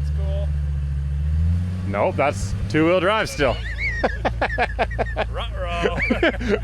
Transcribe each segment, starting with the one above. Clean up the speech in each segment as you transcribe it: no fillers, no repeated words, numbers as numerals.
That's cool. Nope, that's two-wheel drive still. Ruh-roh.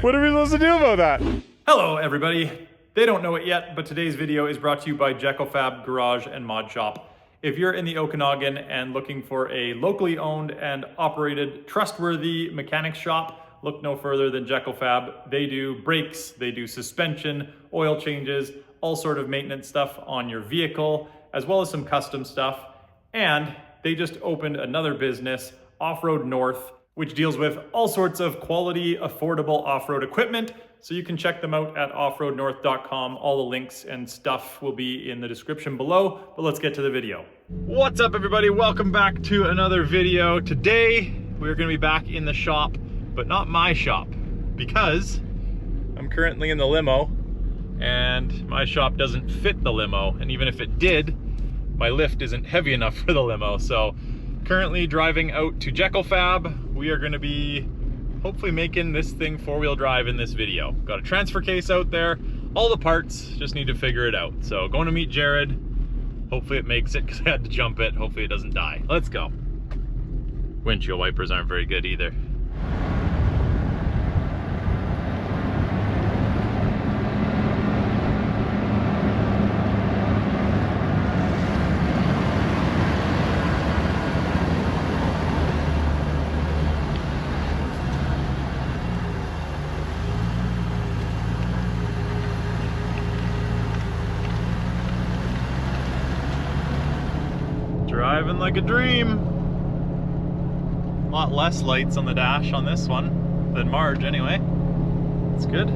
What are we supposed to do about that? Hello, everybody. They don't know it yet, but today's video is brought to you by Jekyll Fab Garage and Mod Shop. If you're in the Okanagan and looking for a locally owned and operated, trustworthy mechanics shop, look no further than Jekyll Fab. They do brakes, they do suspension, oil changes, all sort of maintenance stuff on your vehicle, as well as some custom stuff. And they just opened another business, Off-Road North, which deals with all sorts of quality, affordable off-road equipment. So you can check them out at offroadnorth.com. All the links and stuff will be in the description below, but let's get to the video. What's up, everybody? Welcome back to another video. Today, we're gonna be back in the shop, but not my shop, because I'm currently in the limo and my shop doesn't fit the limo. And even if it did, my lift isn't heavy enough for the limo. So currently driving out to Jekyll Fab. We are gonna be hopefully making this thing four-wheel drive in this video. Got a transfer case out there, all the parts, just need to figure it out. So going to meet Jared. Hopefully it makes it, because I had to jump it. Hopefully it doesn't die. Let's go. Windshield wipers aren't very good either. Driving like a dream. A lot less lights on the dash on this one than Marge anyway. It's good.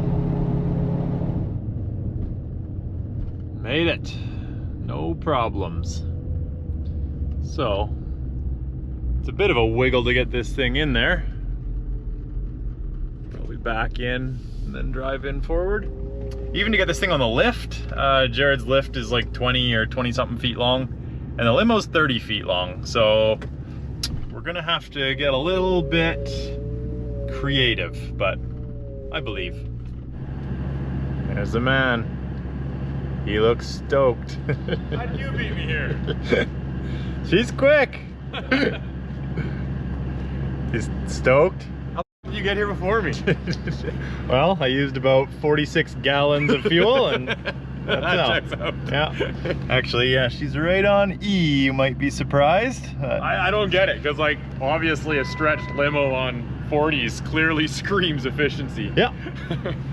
Made it. No problems. So, it's a bit of a wiggle to get this thing in there. Probably back in and then drive in forward. Even to get this thing on the lift, Jared's lift is like 20 or 20 something feet long. And the limo's 30 feet long, so we're gonna have to get a little bit creative, but I believe. There's the man. He looks stoked. How did you beat me here? She's quick. He's stoked? How did you get here before me? Well, I used about 46 gallons of fuel and that checks out. Yeah. Actually, yeah, she's right on E. You might be surprised. I don't get it, because like obviously a stretched limo on 40s clearly screams efficiency. Yeah.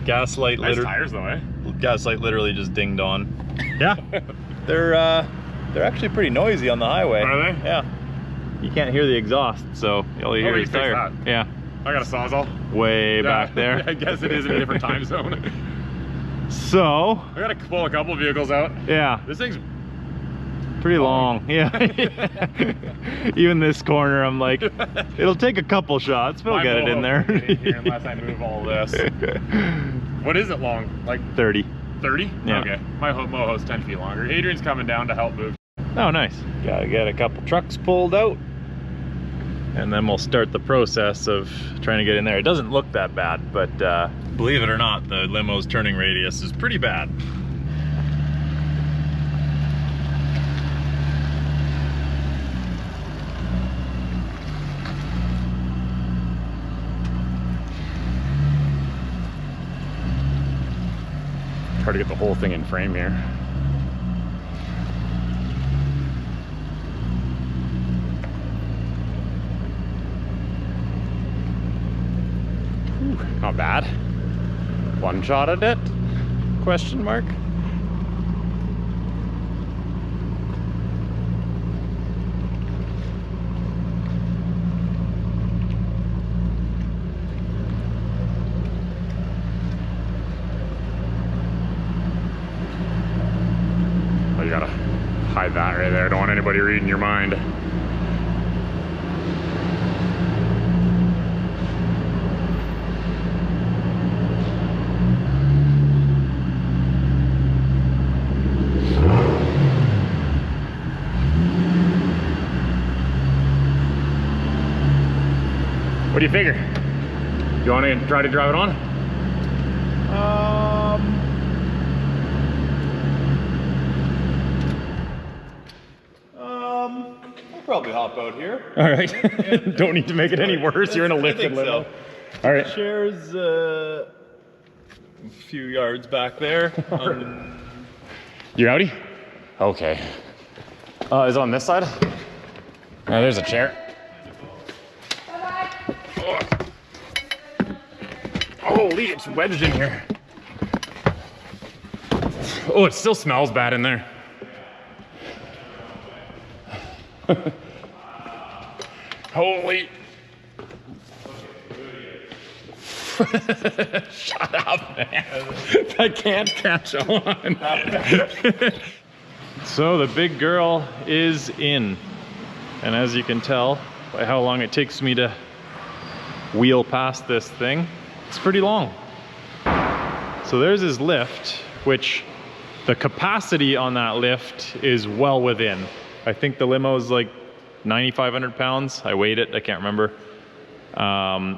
Gaslight Nice tires though, eh? Gaslight literally just dinged on. Yeah. They're actually pretty noisy on the highway. Are they? Yeah. You can't hear the exhaust, so all you hear is tire. That. Yeah. I got a Sawzall. Way back there. I guess it is in a different time zone. So I gotta pull a couple vehicles out. Yeah. This thing's pretty long. Yeah. Even this corner, I'm like, it'll take a couple shots, but we'll get it in there. Here unless I move all this. What is it long? Like 30. 30? Yeah. Okay. My Moho's 10 feet longer. Adrian's coming down to help move. Oh, nice. Gotta get a couple trucks pulled out, and then we'll start the process of trying to get in there. It doesn't look that bad, but believe it or not, the limo's turning radius is pretty bad. Try to get the whole thing in frame here. Not bad. One shot at it? Question mark. Oh, you gotta hide that right there. Don't want anybody reading your mind. What do you figure? Do you want to try to drive it on? I'll probably hop out here. All right. Don't need to make it any worse. You're in a lifted limo. So. All right. Chairs a few yards back there. You rowdy? Okay. Is it on this side? There's a chair. Holy, it's wedged in here. Oh, it still smells bad in there. Holy. Shut up, man. I can't catch on. So the big girl is in. And as you can tell by how long it takes me to wheel past this thing, it's pretty long. So there's his lift, which the capacity on that lift is well within. I think the limo is like 9,500 pounds. I weighed it, I can't remember.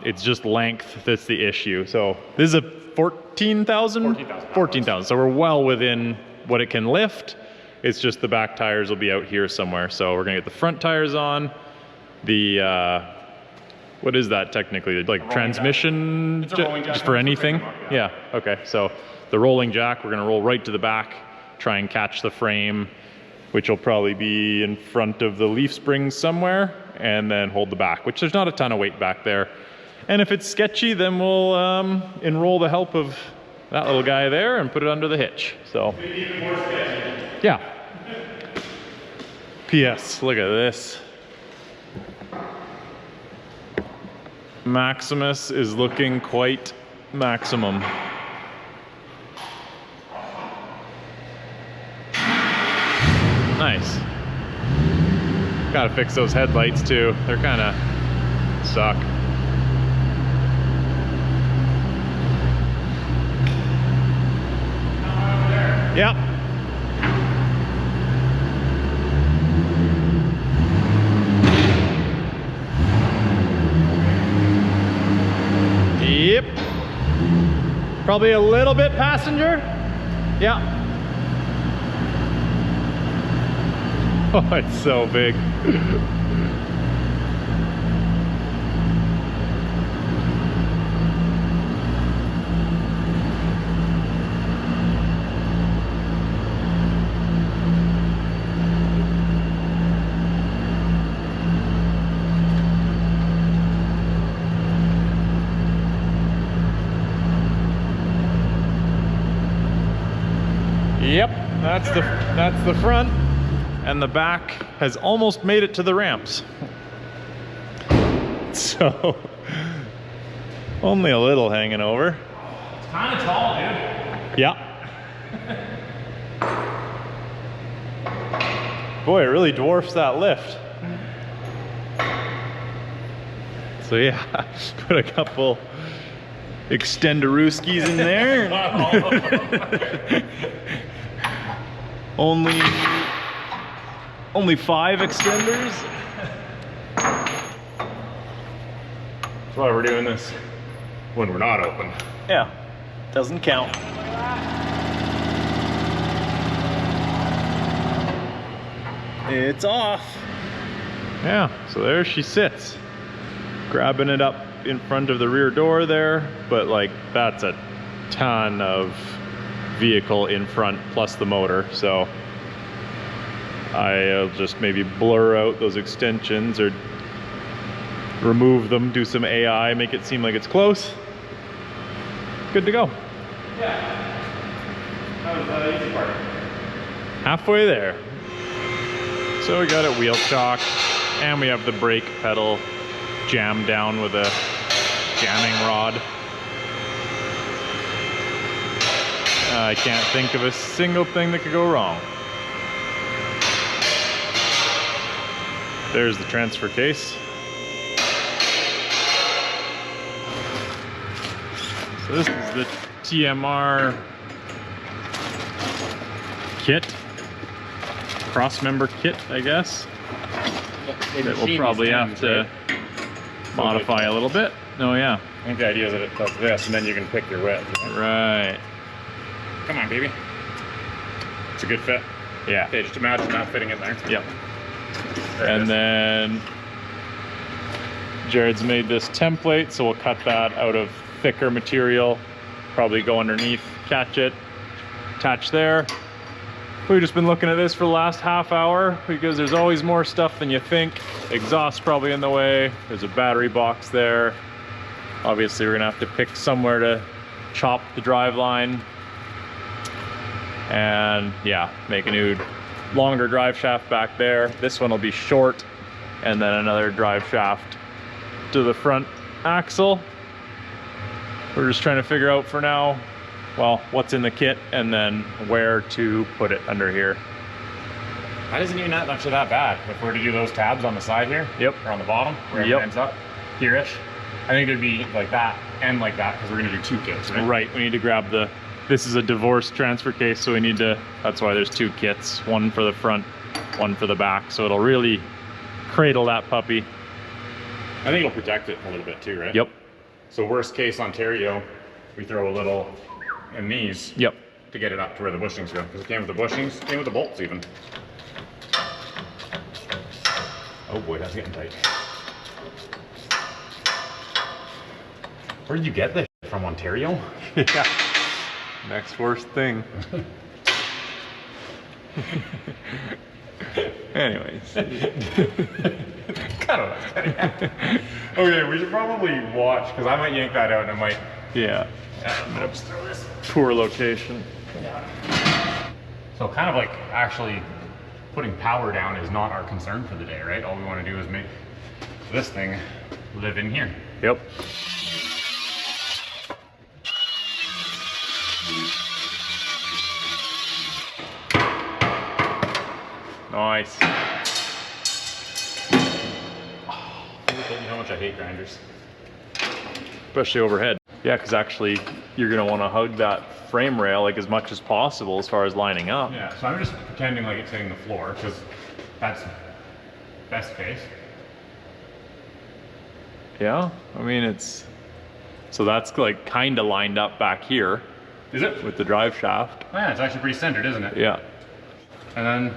It's just length that's the issue. So this is a 14,000? 14,000. So we're well within what it can lift. It's just the back tires will be out here somewhere. So we're gonna get the front tires on. The, what is that technically? Like transmission? It's a rolling jack. Just for anything? Yeah, okay. So the rolling jack, we're gonna roll right to the back, try and catch the frame, which will probably be in front of the leaf springs somewhere, and then hold the back, which there's not a ton of weight back there. And if it's sketchy, then we'll enroll the help of that little guy there and put it under the hitch. So, Even more sketchy. yeah. P.S. Look at this. Maximus is looking quite maximum. Nice. Gotta fix those headlights too. They're kinda suck. Yep. Yep. Probably a little bit passenger. Yeah. Oh, it's so big. Yep, that's the front. And the back has almost made it to the ramps. So, only a little hanging over. It's kind of tall, dude. Yeah. Boy, it really dwarfs that lift. So yeah, put a couple extenderooskies in there. Only 5 extenders. That's why we're doing this when we're not open. Yeah, doesn't count. It's off. Yeah, so there she sits, grabbing it up in front of the rear door there, but like that's a ton of vehicle in front plus the motor, so I'll just maybe blur out those extensions or remove them, do some AI, make it seem like it's close. Good to go. Yeah. That was the easy part. Halfway there. So we got it wheel chock, and we have the brake pedal jammed down with a jamming rod. I can't think of a single thing that could go wrong. There's the transfer case. So this is the TMR kit, cross-member kit, I guess, that we'll probably have to modify a little bit. Oh yeah. I think the idea is that it does this, and then you can pick your width. Right. Come on, baby. It's a good fit. Yeah. Okay, just imagine that fitting in there. Yep. And then Jared's made this template, so we'll cut that out of thicker material, probably go underneath, catch it, attach there. We've just been looking at this for the last half hour because there's always more stuff than you think. Exhaust probably in the way. There's a battery box there. Obviously we're gonna have to pick somewhere to chop the drive line. And yeah, make a new longer drive shaft back there. This one will be short, and then another drive shaft to the front axle. We're just trying to figure out for now, well, what's in the kit and then where to put it under here. That isn't even that much of that bad. If we were to do those tabs on the side here, yep, or on the bottom, where it ends up, here-ish, I think it'd be like that and like that, because we're gonna do 2 kits, right? Right, we need to grab the, this is a divorce transfer case, so we need to, that's why there's 2 kits, one for the front, one for the back, so it'll really cradle that puppy. I think it'll protect it a little bit too, right? Yep. So worst case Ontario, we throw a little in these. Yep. To get it up to where the bushings go. Because it came with the bushings, came with the bolts even. Oh boy, that's getting tight. Where did you get this from, Ontario? Yeah. Next worst thing. Anyways. Kind of. Okay, we should probably watch, because I might yank that out and it might. Yeah. I'm gonna just throw this. Poor location. Yeah. So kind of like actually putting power down is not our concern for the day, right? All we want to do is make this thing live in here. Yep. Nice. Oh, you know how much I hate grinders. Especially overhead. Yeah, because actually you're gonna want to hug that frame rail like as much as possible as far as lining up. Yeah, so I'm just pretending like it's hitting the floor because that's best case. Yeah, I mean it's, so that's like kind of lined up back here. Is it? With the drive shaft. Oh, yeah, it's actually pretty centered, isn't it? Yeah. And then,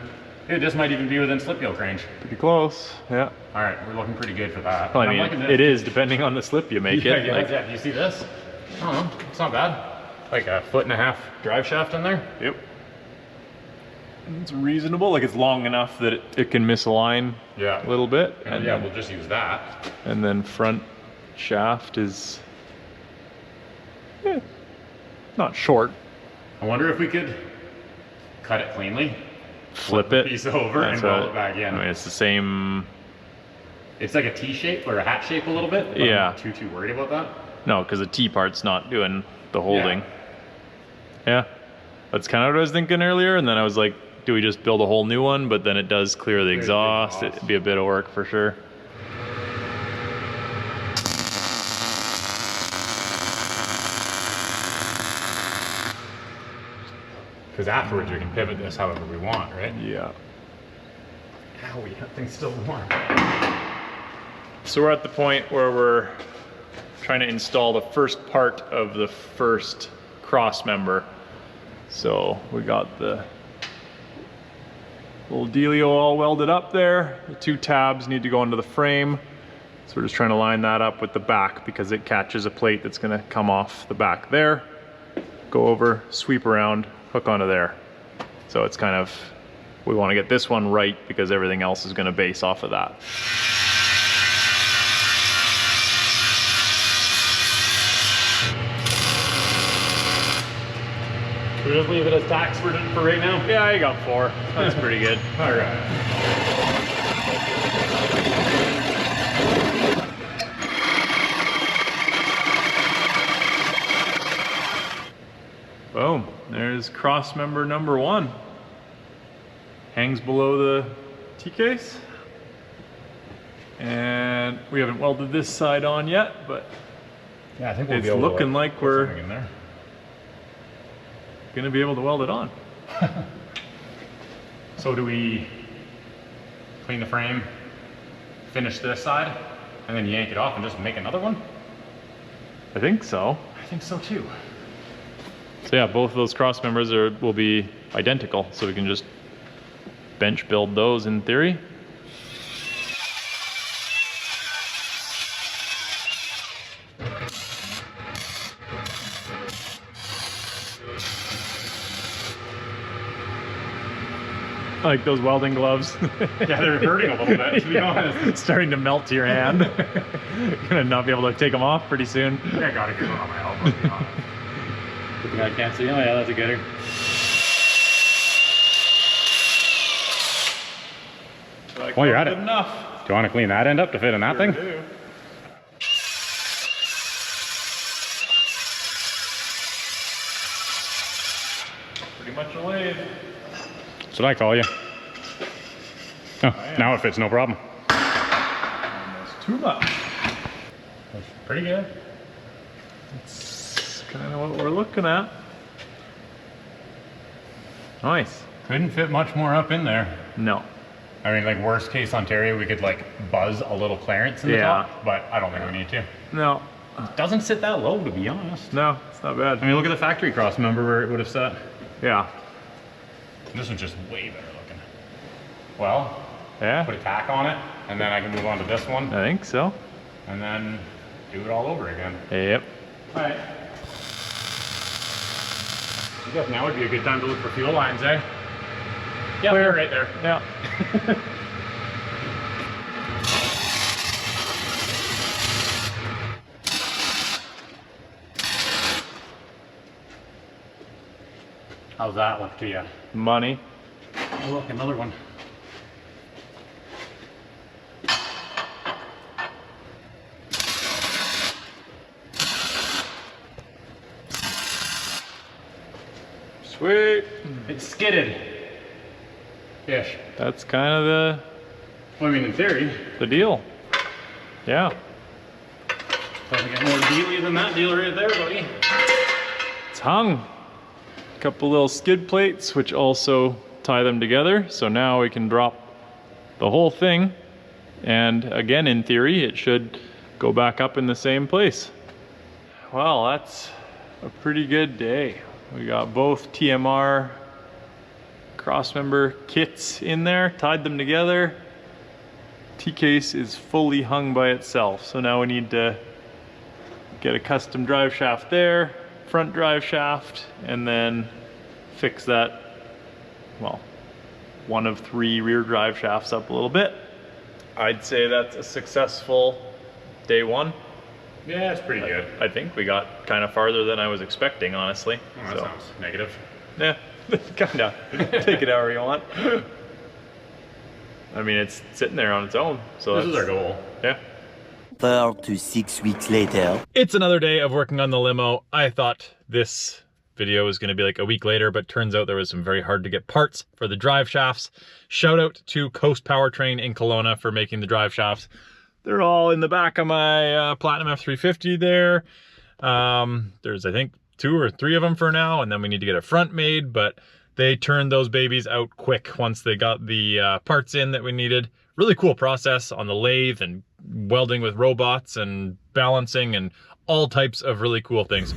hey, this might even be within slip yoke range. Pretty close, yeah. All right, we're looking pretty good for that. Well, I mean, it is depending on the slip you make it. Yeah, Like, yeah, do you see this? I don't know, it's not bad. Like a 1.5 foot drive shaft in there. Yep. It's reasonable, like it's long enough that it can misalign Yeah. a little bit. And yeah, we'll just use that. And then front shaft is, not short. I wonder if we could cut it cleanly, Flip the it. piece over and roll it back in. I mean, it's the same. It's like a T shape or a hat shape a little bit. But Yeah. I'm not too worried about that. No, because the T part's not doing the holding. Yeah. That's kind of what I was thinking earlier. And then I was like, do we just build a whole new one? But then it does clear the exhaust. It'd be a bit of work for sure. Because afterwards we can pivot this however we want, right? Yeah. Owie, that thing's still warm. So we're at the point where we're trying to install the first part of the first cross member. So we got the little dealio all welded up there. The 2 tabs need to go into the frame. So we're just trying to line that up with the back because it catches a plate that's gonna come off the back there, go over, sweep around, hook onto there. So it's kind of, we want to get this one right because everything else is going to base off of that. Should we just leave it as tacks for right now? Yeah, I got 4. That's pretty good. All right. Boom, there's cross member number 1. Hangs below the T-case. And we haven't welded this side on yet, but Yeah, I think we'll it's be able looking to like put we're something in there. gonna be able to weld it on. So do we clean the frame, finish this side, and then yank it off and just make another one? I think so. I think so too. So yeah, both of those cross members will be identical, so we can just bench build those in theory. Like those welding gloves. Yeah, they're hurting a little bit, to be honest. It's starting to melt to your hand. You're gonna not be able to take them off pretty soon. I gotta get one on my elbow, to be honest. Good thing I can't see. Oh yeah, that's a getter. Like, Well, you're at it. good enough. Do you want to clean that end up to fit in that thing? Do. Pretty much a lathe. That's what I call you. Oh, now it fits, no problem. Almost too much. That's pretty good. That's kind of what we're looking at. Nice. Couldn't fit much more up in there. No. I mean, like worst case Ontario, we could like buzz a little clearance in the top, but I don't think we need to. No. It doesn't sit that low, to be honest. No, it's not bad. I mean, look at the factory cross member where it would have sat. Yeah. This one's just way better looking. Well, Yeah. put a tack on it, and then I can move on to this one, I think so. and then do it all over again. Yep. All right. I guess now would be a good time to look for fuel lines, eh? Yeah, Clear. they're right there. Yeah. How's that look to you? Money. Oh, look, another one. Sweet. It's skidded. Ish. That's kind of the Well, I mean, in theory, deal. Yeah. doesn't get more dealy than that deal right there, buddy. It's hung. Couple little skid plates, which also tie them together. So now we can drop the whole thing. And again, in theory, it should go back up in the same place. Well, that's a pretty good day. We got both TMR crossmember kits in there, tied them together. T-case is fully hung by itself. So now we need to get a custom drive shaft there, front drive shaft, and then fix that, well, one of 3 rear drive shafts up a little bit. I'd say that's a successful day one. Yeah, it's pretty good. I think we got kind of farther than I was expecting, honestly. Oh, that sounds negative. Yeah, kind of. Take it however you want. I mean, it's sitting there on its own. So This is our goal. Yeah. 4 to 6 weeks later. It's another day of working on the limo. I thought this video was going to be like a week later, but turns out there was some very hard to get parts for the drive shafts. Shout out to Coast Powertrain in Kelowna for making the drive shafts. They're all in the back of my Platinum F350 there. There's, I think, 2 or 3 of them for now, and then we need to get a front made, but they turned those babies out quick once they got the parts in that we needed. Really cool process on the lathe and welding with robots and balancing and all types of really cool things.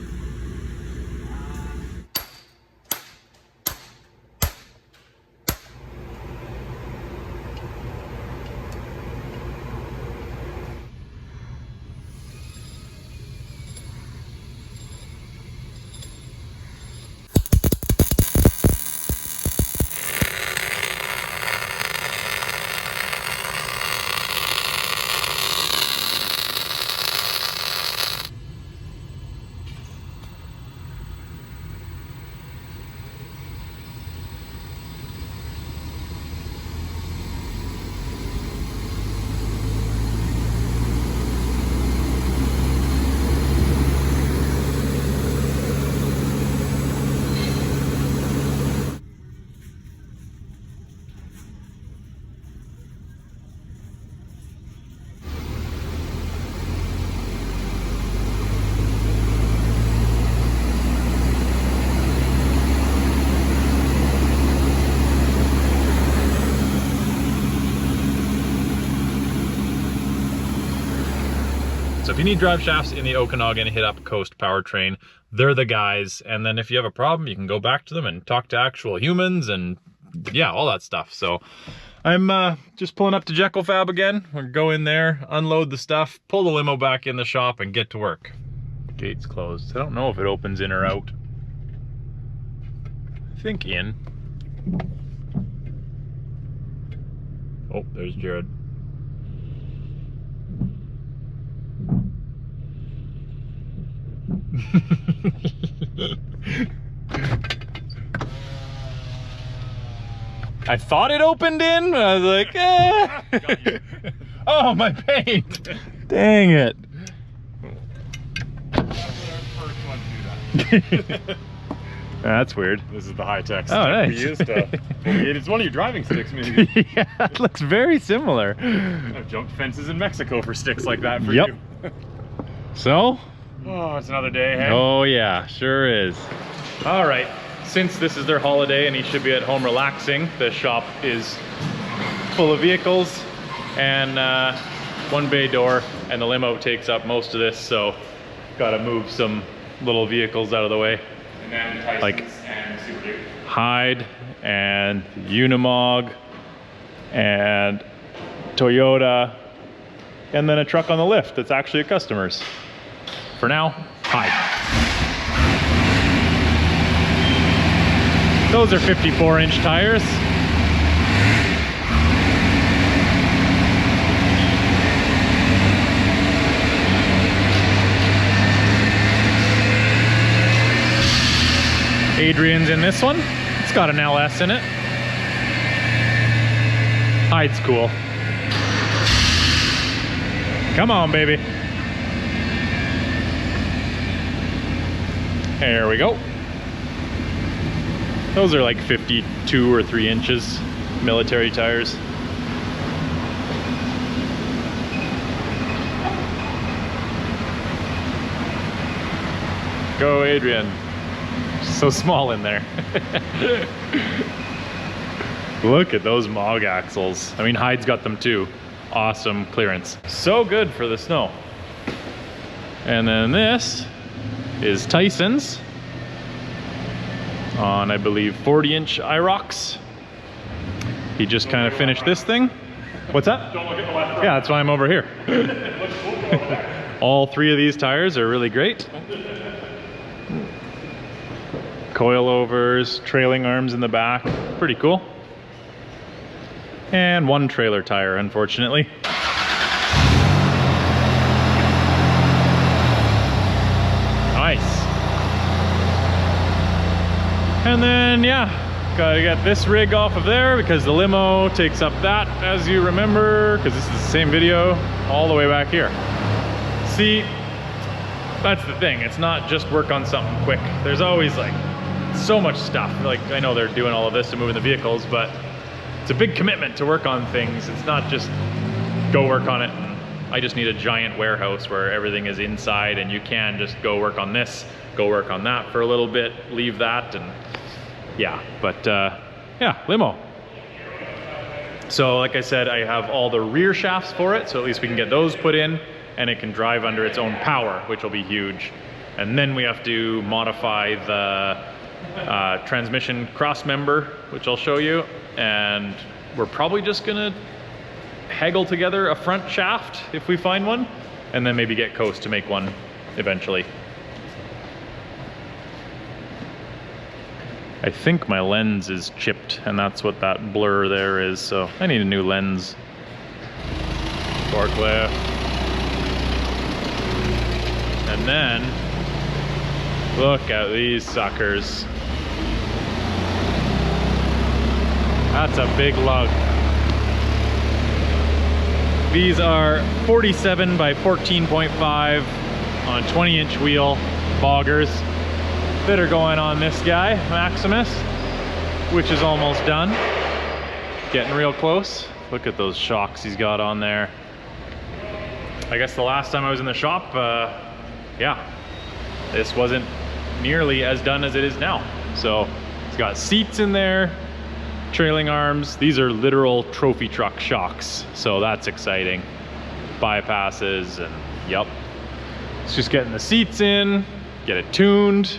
So if you need drive shafts in the Okanagan, hit up Coast Powertrain. They're the guys. And then if you have a problem, you can go back to them and talk to actual humans and yeah, all that stuff. So I'm just pulling up to Jekyll Fab again. We'll go in there, unload the stuff, pull the limo back in the shop and get to work. Gate's closed. I don't know if it opens in or out. I think in. Oh, there's Jared. I thought it opened in, but I was like, eh. Oh, my paint. Dang it. That's weird. This is the high-tech Oh, stick nice. we used. It's one of your driving sticks, maybe. Yeah, it looks very similar. I've jumped fences in Mexico for sticks like that for Yep. you. So? Oh, it's another day, hey? Oh yeah, sure is. All right, since this is their holiday and he should be at home relaxing, the shop is full of vehicles and one bay door, and the limo takes up most of this, so gotta move some little vehicles out of the way. And then Tyson's Like- and Super Duke. Hyde and Unimog and Toyota, and then a truck on the lift that's actually a customer's. For now, Hyde. Those are 54-inch tires. Adrian's in this one. It's got an LS in it. Hyde's cool. Come on, baby. There we go. Those are like 52 or 3 inches military tires. Go, Adrian. So small in there. Look at those Mog axles. I mean, Hyde's got them too. Awesome clearance. So good for the snow. And then this is Tyson's on, I believe, 40-inch IROX. He just kind of finished this thing. What's that? Don't look at the left. Yeah, that's why I'm over here. All 3 of these tires are really great. Coilovers, trailing arms in the back, pretty cool. And 1 trailer tire, unfortunately. Nice. And then, yeah, gotta get this rig off of there because the limo takes up that, as you remember, because this is the same video all the way back here. See, that's the thing. It's not just work on something quick. There's always like so much stuff. Like, I know they're doing all of this to move in the vehicles, but it's a big commitment to work on things. It's not just go work on it. I just need a giant warehouse where everything is inside and you can just go work on this, go work on that for a little bit, leave that, and yeah. But yeah, limo. So like I said, I have all the rear shafts for it, so at least we can get those put in and it can drive under its own power, which will be huge. And then we have to modify the transmission cross member, which I'll show you, and we're probably just gonna haggle together a front shaft if we find one, and then maybe get Coast to make one eventually. I think my lens is chipped, and that's what that blur there is, so I need a new lens. Forklift. And then, look at these suckers. That's a big lug. These are 47 by 14.5 on a 20-inch wheel boggers that are going on this guy, Maximus, which is almost done. Getting real close. Look at those shocks he's got on there. I guess the last time I was in the shop, yeah, this wasn't nearly as done as it is now. So it's got seats in there, trailing arms. These are literal trophy truck shocks, so that's exciting. Bypasses, and yep. It's just getting the seats in, get it tuned.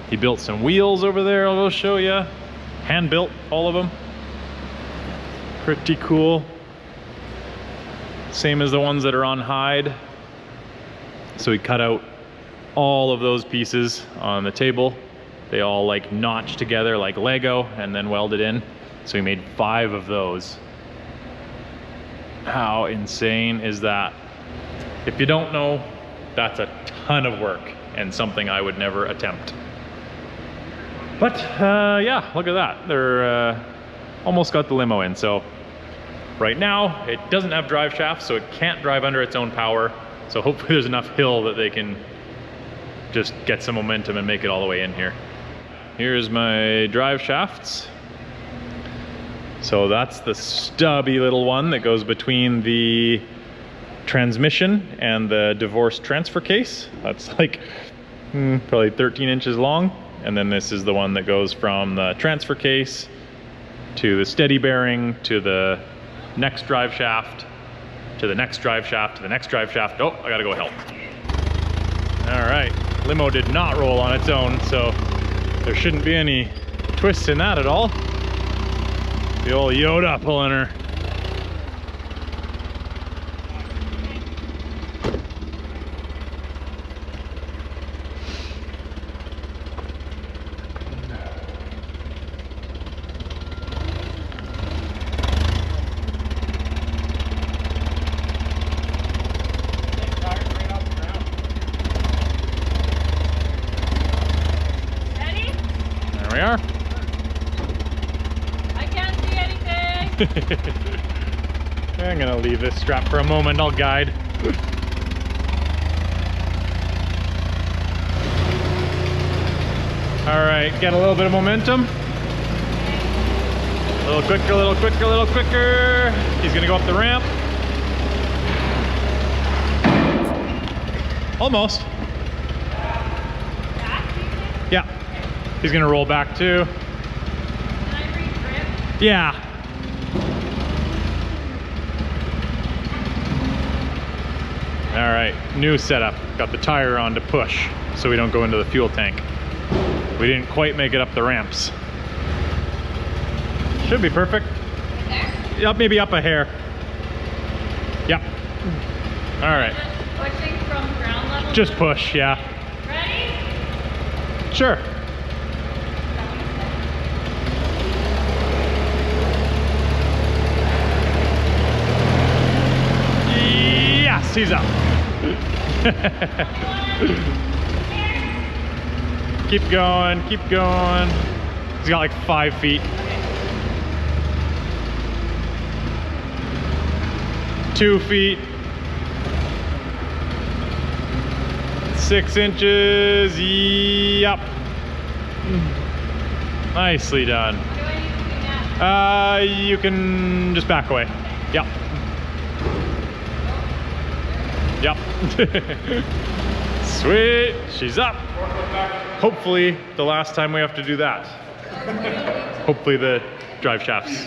He built some wheels over there, I'll go show you. Hand built, all of them. Pretty cool. Same as the ones that are on Hyde. So he cut out all of those pieces on the table. They all like notched together like Lego and then welded in. So he made 5 of those. How insane is that? If you don't know, that's a ton of work and something I would never attempt. But yeah, look at that. They're almost got the limo in. So right now it doesn't have drive shafts, so it can't drive under its own power. So hopefully there's enough hill that they can just get some momentum and make it all the way in here. Here's my drive shafts. So that's the stubby little one that goes between the transmission and the divorced transfer case. That's like probably 13 inches long. And then this is the one that goes from the transfer case to the steady bearing to the next drive shaft to the next drive shaft to the next drive shaft. Oh, I gotta go help. All right, limo did not roll on its own, so there shouldn't be any twists in that at all. The old Yoda pulling her. There we are. I can't see anything. I'm gonna leave this strap for a moment, I'll guide. All right, get a little bit of momentum. A little quicker, a little quicker, a little quicker. He's gonna go up the ramp. Almost. Yeah. He's gonna roll back too. Can I re-grip? Yeah. All right, new setup. Got the tire on to push so we don't go into the fuel tank. We didn't quite make it up the ramps. Should be perfect. Right there? Yep, maybe up a hair. Yep. All right. Just pushing from ground level? Just push, yeah. Ready? Sure. Yes, he's up. Keep going, keep going. He's got like 5 feet. 2 feet. 6 inches. Yep. Nicely done. What do I need to do now? You can just back away. Yep. Yep. Sweet. She's up. Hopefully the last time we have to do that. Hopefully the drive shafts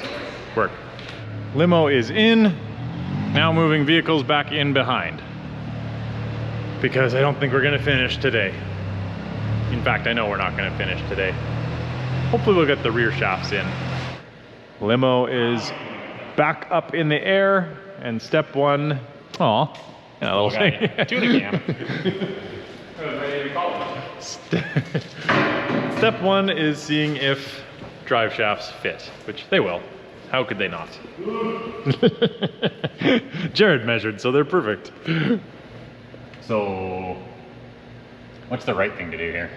work. Limo is in. Now moving vehicles back in behind. Because I don't think we're gonna finish today. In fact, I know we're not gonna finish today. Hopefully we'll get the rear shafts in. Limo is back up in the air, and step one, aw, yeah, a little thing. Tuna cam. Step one is seeing if drive shafts fit, which they will. How could they not? Jared measured, so they're perfect. So, what's the right thing to do here?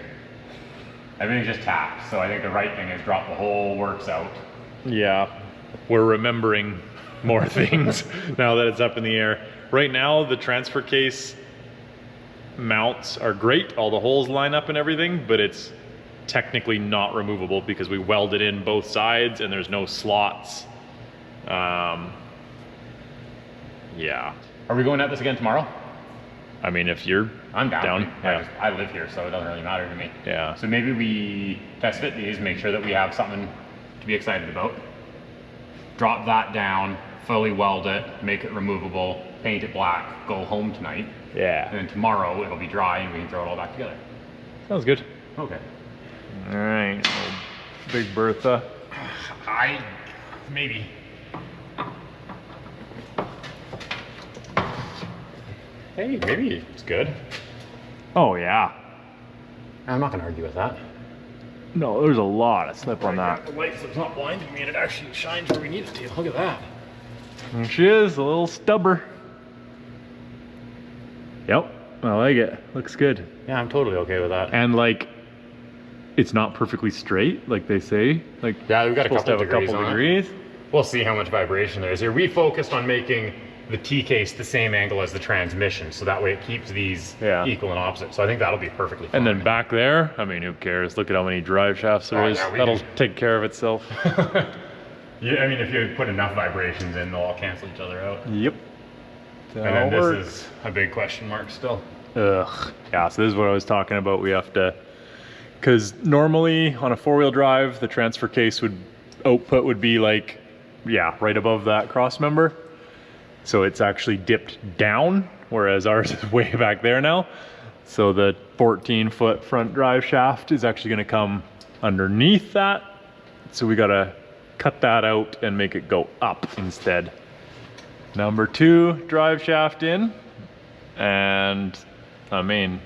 Everything's just tapped, so I think the right thing is drop the whole works out. Yeah, we're remembering more things now that it's up in the air. Right now, the transfer case mounts are great. All the holes line up and everything, but it's technically not removable because we welded in both sides and there's no slots. Yeah. Are we going at this again tomorrow? I mean, if you're I'm down. yeah. I live here, so it doesn't really matter to me. Yeah. So maybe we test fit these, make sure that we have something to be excited about. Drop that down, fully weld it, make it removable, paint it black, go home tonight. Yeah. And then tomorrow it'll be dry and we can throw it all back together. Sounds good. Okay. All right, old Big Bertha. Maybe. Hey, maybe it's good. Oh yeah. I'm not gonna argue with that. No, there's a lot of slip on that. The light so it's not blinding me and it actually shines where we need it to. Look at that. There she is, a little stubber. Yep, I like it. Looks good. Yeah, I'm totally okay with that. And like, it's not perfectly straight, like they say. Like, Yeah, we've got a supposed couple to have degrees a couple on it. degrees. We'll see how much vibration there is here. We focused on making the T-case the same angle as the transmission, so that way it keeps these equal and opposite. So I think that'll be perfectly fine. And then back there, I mean, who cares? Look at how many drive shafts there is. Yeah, That'll take care of itself. Yeah, I mean, if you put enough vibrations in, they'll all cancel each other out. Yep. And then this is a big question mark still. Ugh. Yeah, so this is what I was talking about. We have to, because normally on a four-wheel drive, the transfer case output would be like, yeah, right above that cross member. So it's actually dipped down, whereas ours is way back there now. So the 14-foot front drive shaft is actually gonna come underneath that. So we gotta cut that out and make it go up instead. Number 2 drive shaft in, and I mean,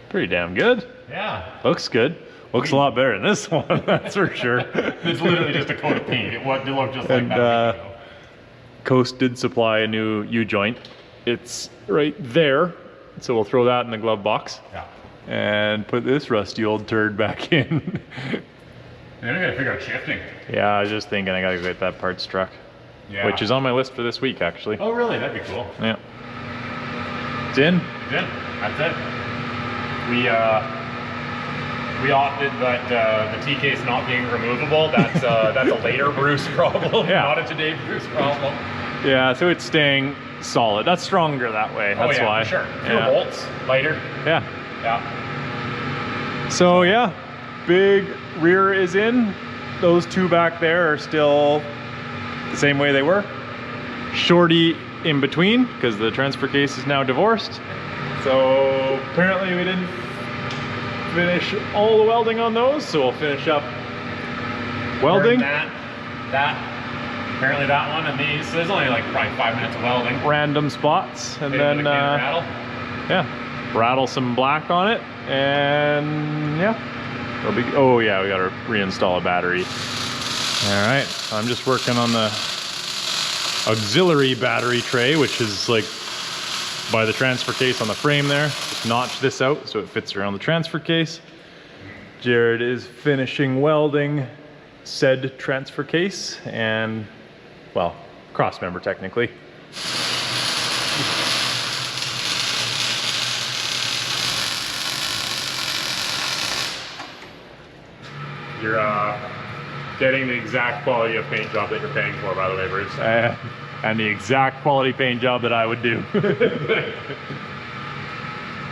pretty damn good. Yeah. Looks good. Looks a lot better than this one, that's for sure. It's literally just a coat of paint. It looked just like And that. Coast did supply a new U-joint. It's right there, so we'll throw that in the glove box. Yeah. And put this rusty old turd back in. Then I gotta figure out shifting. Yeah, I was just thinking I gotta get that part struck. Yeah. Which is on my list for this week, actually. Oh, really? That'd be cool. Yeah. It's in. Good. That's it. We opted that the T-case not being removable. That's a later Bruce problem, Yeah. not a today Bruce problem. Yeah, so it's staying solid. That's stronger that way. That's oh, yeah, why. For sure. Fewer Yeah. bolts, lighter. Yeah. Yeah. So yeah, big rear is in. Those two back there are still the same way they were. Shorty in between because the transfer case is now divorced. So apparently we didn't finish all the welding on those, so we'll finish up welding. Apparently that one and these. So there's only like probably 5 minutes of welding. Random spots, and then rattle. yeah, rattle some black on it, and yeah, it'll be. Oh yeah, we gotta reinstall a battery. All right, I'm just working on the auxiliary battery tray, which is like by the transfer case on the frame there. Just notch this out so it fits around the transfer case. Jared is finishing welding said transfer case and, well, cross member technically. You're getting the exact quality of paint job that you're paying for, by the way, Bruce. And the exact quality paint job that I would do.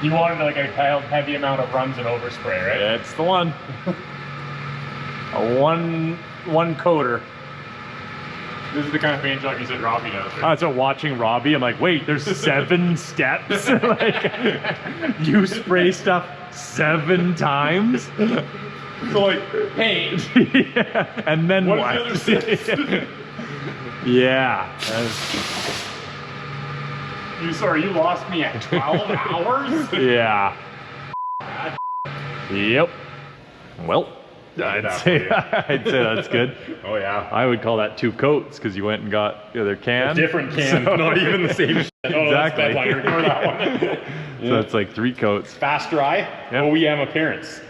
You wanted like a heavy amount of runs and overspray, right? That's the one. A one coater. This is the kind of paint job you said Robbie does, right? That's what watching Robbie, I'm like, wait, there's 7 steps? Like, you spray stuff 7 times? So like, paint. Yeah. And then what? What's the other steps? Yeah. You lost me at 12 hours? Yeah. Yep. Well, I'd say that's good. Oh yeah. I would call that 2 coats because you went and got the other can. Different can, So- not even the same shit. Oh, Exactly. that's bad. Ignore that one. So that's like 3 coats. Fast dry, Yep. OEM appearance.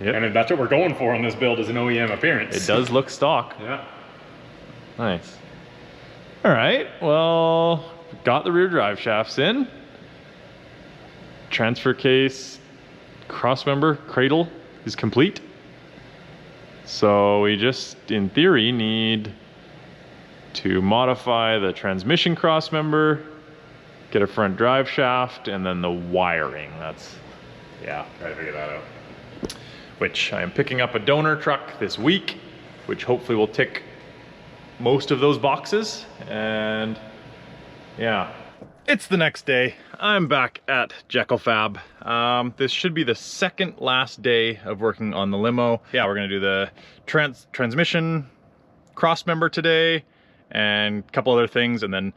Yep. And that's what we're going for on this build, is an OEM appearance. It does look stock. Yeah. Nice. All right, well, got the rear drive shafts in. Transfer case, crossmember, cradle is complete. So we just, in theory, need to modify the transmission crossmember, get a front drive shaft, and then the wiring. That's, yeah. Try to figure that out. Which I am picking up a donor truck this week, which hopefully will tick most of those boxes. And yeah, it's the next day. I'm back at Jekyll Fab. This should be the second last day of working on the limo. Yeah, we're gonna do the transmission crossmember today and a couple other things, and then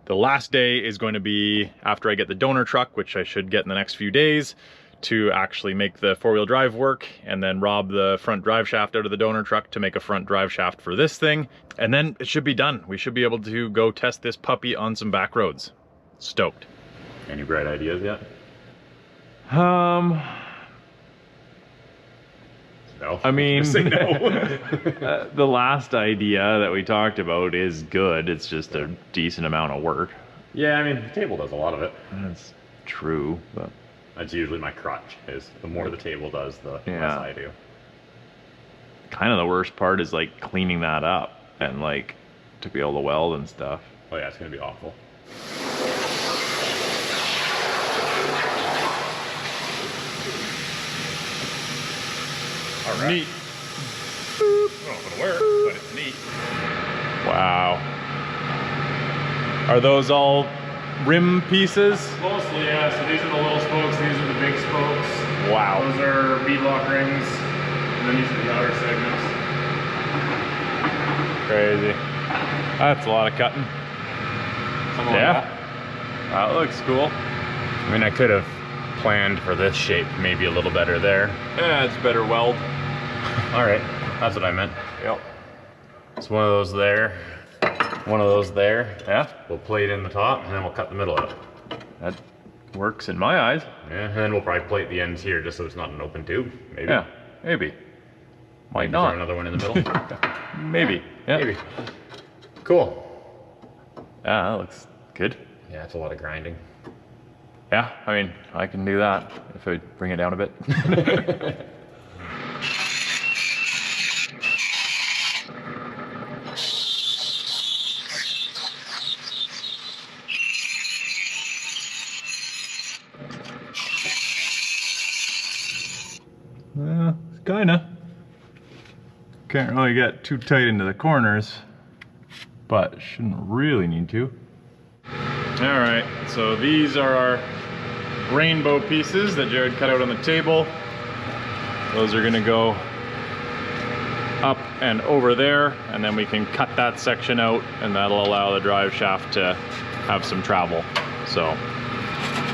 the last day is going to be after I get the donor truck, which I should get in the next few days, to actually make the four-wheel drive work, and then rob the front drive shaft out of the donor truck to make a front drive shaft for this thing. And then it should be done. We should be able to go test this puppy on some back roads. Stoked. Any bright ideas yet? No. I mean, Say no. the last idea that we talked about is good. It's just a decent amount of work. Yeah, I mean, the table does a lot of it. That's true, but That's usually my crutch, is the more the table does, the Yeah. less I do. kind of the worst part is like cleaning that up and like to be able to weld and stuff. Oh yeah, it's gonna be awful. All right. Neat. I don't know if it'll work, but it's neat. Wow. Are those all rim pieces? Mostly, yeah. So these are the little spokes, these are the big spokes. Wow. Those are beadlock rings, and then these are the outer segments. Crazy. That's a lot of cutting. Something Yeah. like That looks cool. that. I mean, I could have planned for this shape maybe a little better there. Yeah, it's better weld. All right, that's what I meant. Yep. It's one of those there, one of those there. Yeah, We'll plate in the top, and then we'll cut the middle out. that works in my eyes. Yeah, and then we'll probably plate the ends here just so it's not an open tube. Maybe. Yeah, maybe. Might Maybe throw not. another one in the middle. Maybe. Yeah. Maybe. Cool. Yeah, that looks good. Yeah, it's a lot of grinding. Yeah, I mean, I can do that if I bring it down a bit. Kinda. Can't really get too tight into the corners, but shouldn't really need to. All right, so these are our rainbow pieces that Jared cut out on the table. Those are gonna go up and over there, and then we can cut that section out, and that'll allow the drive shaft to have some travel. So,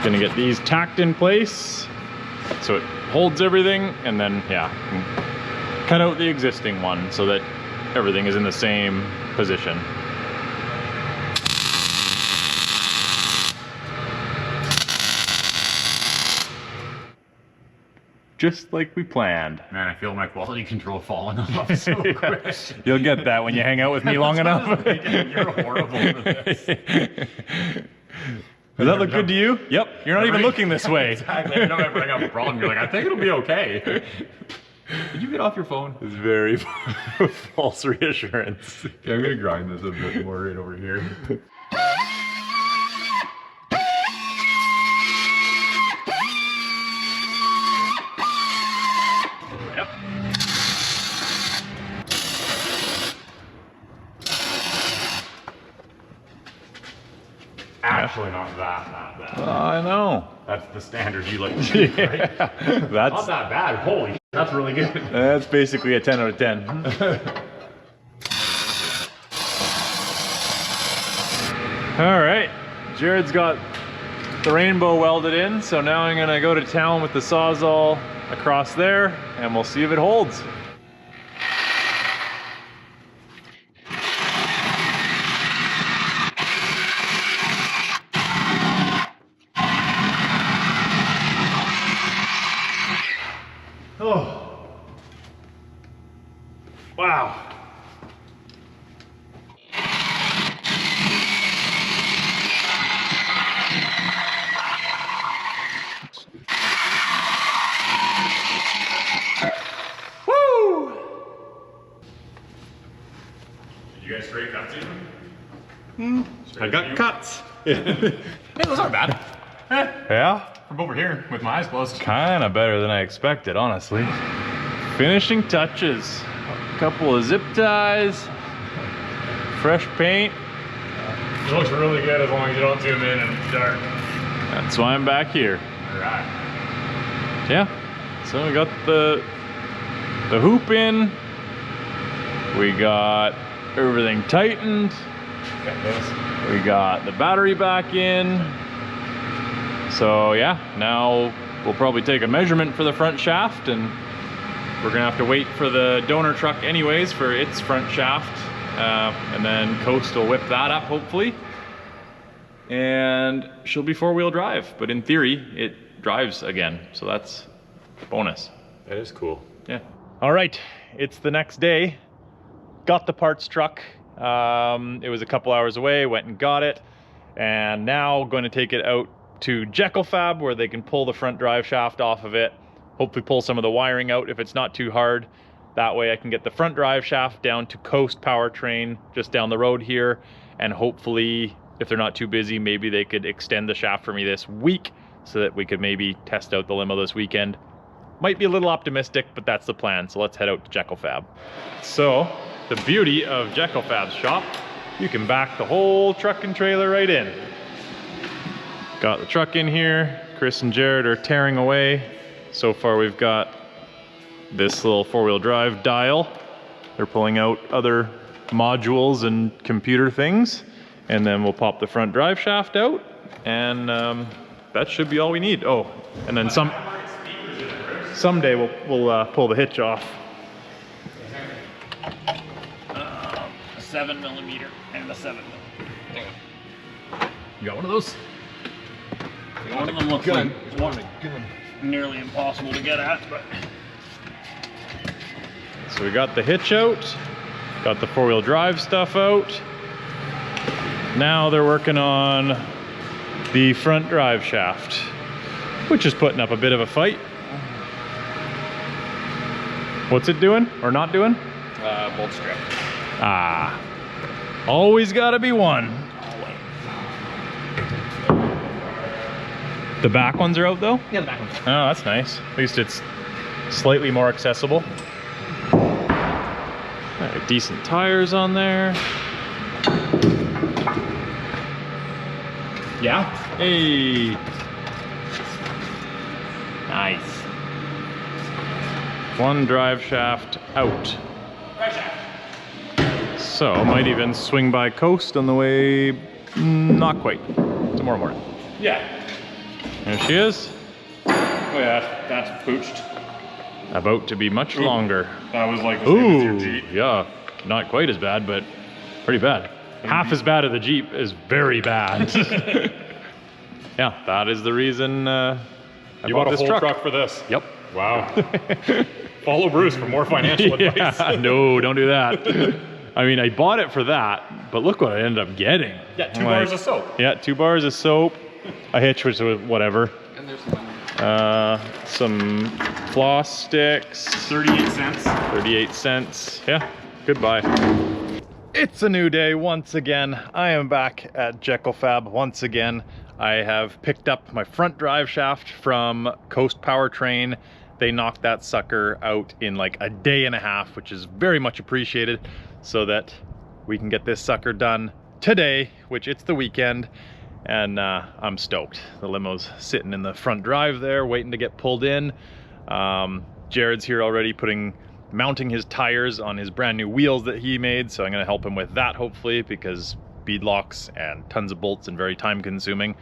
gonna get these tacked in place so it holds everything, and then, yeah, cut out the existing one so that everything is in the same position. Just like we planned. Man, I feel my quality control falling off so quick. You'll get that when you hang out with me long enough. You're horrible for this. Does that look good to you? Yep. You're not even looking this way. Exactly. I know I bring up a problem. You're like, I think it'll be okay. Did you get off your phone? It's very false reassurance. Okay, I'm gonna grind this a bit more right over here. Actually, not that bad. I know. That's the standard you like to shoot, right? Not That's that bad. Holy shit, that's really good. that's basically a 10 out of 10. All right, Jared's got the rainbow welded in, so now I'm gonna go to town with the Sawzall across there, and we'll see if it holds. Oh, wow. Woo! Did you guys straight cuts even? I got cuts. Hey, those aren't bad. Yeah? From over here with my eyes closed. Kind of better than I expected, honestly. Finishing touches. A couple of zip ties. Fresh paint. It looks really good as long as you don't zoom in and it's dark. That's why I'm back here. Alright. Yeah. So we got the hoop in. We got everything tightened. We got the battery back in. So yeah, now we'll probably take a measurement for the front shaft, and we're gonna have to wait for the donor truck anyways for its front shaft, and then Coast will whip that up hopefully, and she'll be 4-wheel drive, but in theory it drives again, so that's bonus. That is cool. Yeah. All right, it's the next day. Got the parts truck. It was a couple hours away, went and got it, and now going to take it out to Jekyll Fab where they can pull the front drive shaft off of it, hopefully pull some of the wiring out if it's not too hard. That way I can get the front drive shaft down to Coast Powertrain just down the road here, and hopefully if they're not too busy, maybe they could extend the shaft for me this week so that we could maybe test out the limo this weekend. Might be a little optimistic, but that's the plan. So let's head out to Jekyll Fab. So the beauty of Jekyll Fab's shop, you can back the whole truck and trailer right in. Got the truck in here. Chris and Jared are tearing away. So far we've got this little 4-wheel drive dial. They're pulling out other modules and computer things. And then we'll pop the front drive shaft out, and that should be all we need. Oh, and then someday we'll pull the hitch off. 7mm and a 7mm. You got one of those? One of them looks like one nearly impossible to get at, but. So we got the hitch out, got the 4-wheel drive stuff out. Now they're working on the front drive shaft, which is putting up a bit of a fight. What's it doing or not doing? Bolt strip. Ah, always gotta be one. The back ones are out though? Yeah, the back ones. Oh, that's nice. At least it's slightly more accessible. Right, decent tires on there. Yeah? Hey. Nice. One drive shaft out. Drive shaft. So, might even swing by Coast on the way. Not quite. Tomorrow morning. Yeah. There she is. Oh yeah, that's pooched. About to be much longer. That was like the same as your Ooh, Jeep. yeah. Not quite as bad, but pretty bad. Half as bad as the Jeep is very bad. Yeah, that is the reason I You bought bought a this whole truck. truck for this? Yep. Wow. Follow Bruce for more financial advice. Yeah, no, don't do that. I mean, I bought it for that, but look what I ended up getting. Yeah, 2 bars of soap. Yeah, 2 bars of soap, a hitch, which was whatever. And there's some floss sticks. 38 cents. 38 cents. Yeah, goodbye. It's a new day once again. I am back at Jekyll Fab once again. I have picked up my front drive shaft from Coast Powertrain. They knocked that sucker out in like a day and a half, which is very much appreciated, so that we can get this sucker done today, which it's the weekend, and I'm stoked. The limo's sitting in the front drive there waiting to get pulled in. Jared's here already mounting his tires on his brand new wheels that he made, so I'm going to help him with that hopefully, because bead locks and tons of bolts and very time consuming.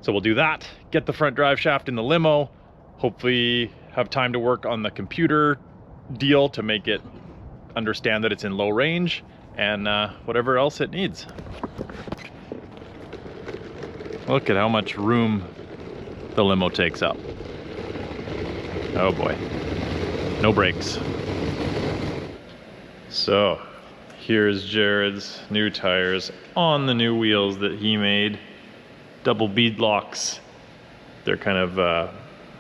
So we'll do that, get the front drive shaft in the limo, hopefully have time to work on the computer deal to make it understand that it's in low range, and whatever else it needs. Look at how much room the limo takes up. Oh boy, no brakes. So here's Jared's new tires on the new wheels that he made. Double bead locks. They're kind of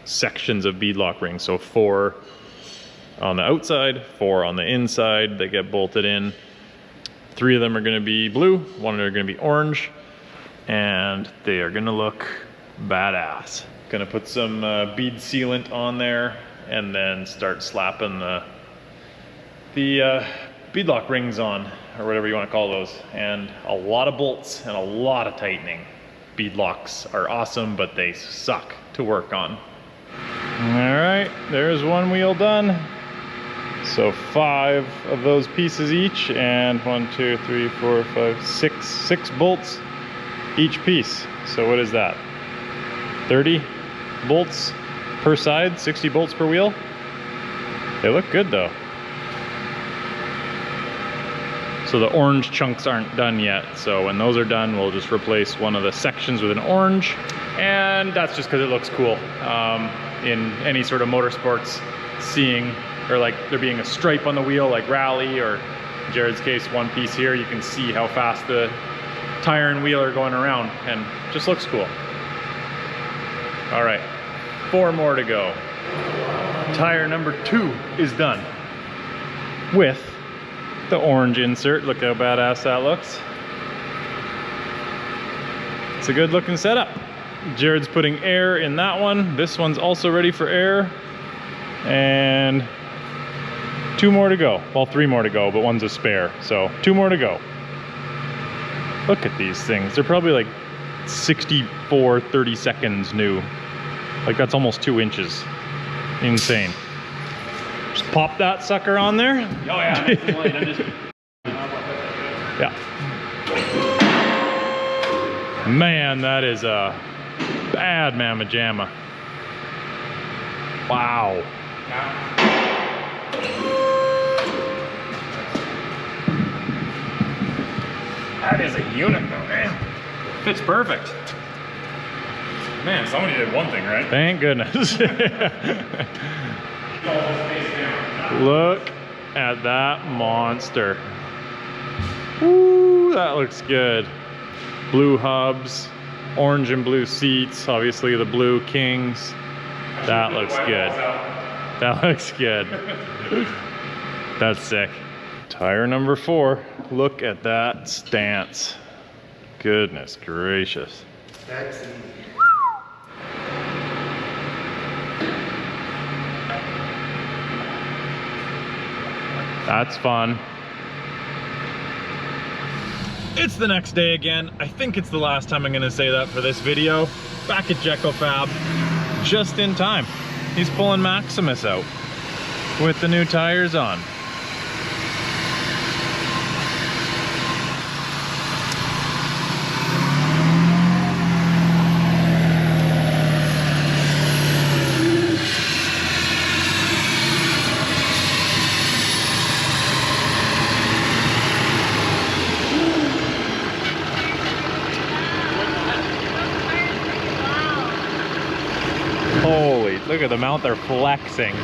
sections of bead lock rings. So 4 on the outside, 4 on the inside. They get bolted in. 3 of them are going to be blue, 1 are going to be orange, and they are going to look badass. Going to put some bead sealant on there and then start slapping the bead lock rings on, or whatever you want to call those, and a lot of bolts and a lot of tightening. Bead locks are awesome, but they suck to work on. All right, there's one wheel done. So 5 of those pieces each, and 1, 2, 3, 4, 5, 6 bolts each piece. So what is that? 30 bolts per side, 60 bolts per wheel. They look good though. So the orange chunks aren't done yet. So when those are done, we'll just replace one of the sections with an orange. And that's just because it looks cool. In any sort of motorsports, seeing, or like there being a stripe on the wheel like rally, or in Jared's case, one piece here, you can see how fast the tire and wheel are going around, and just looks cool. All right, 4 more to go. Tire number 2 is done with the orange insert. Look how badass that looks. It's a good looking setup. Jared's putting air in that one. This one's also ready for air. And 2 more to go. Well, 3 more to go, but one's a spare. So 2 more to go. Look at these things. They're probably like 64 30 seconds new. Like that's almost 2 inches. Insane. Just pop that sucker on there. Oh yeah, nice and light. I'm just... Yeah. Man, that is a bad mamma jamma. Wow. That is a unit though, man. Fits perfect. Man, somebody did one thing right. Thank goodness. Look at that monster. Woo, that looks good. Blue hubs, orange and blue seats, obviously the blue Kings. That looks good. That looks good. That's sick. Tire number 4. Look at that stance. Goodness gracious. That's fun. It's the next day again. I think it's the last time I'm gonna say that for this video. Back at Jekyll Fab, just in time. He's pulling Maximus out with the new tires on. Holy, look at the amount they're flexing.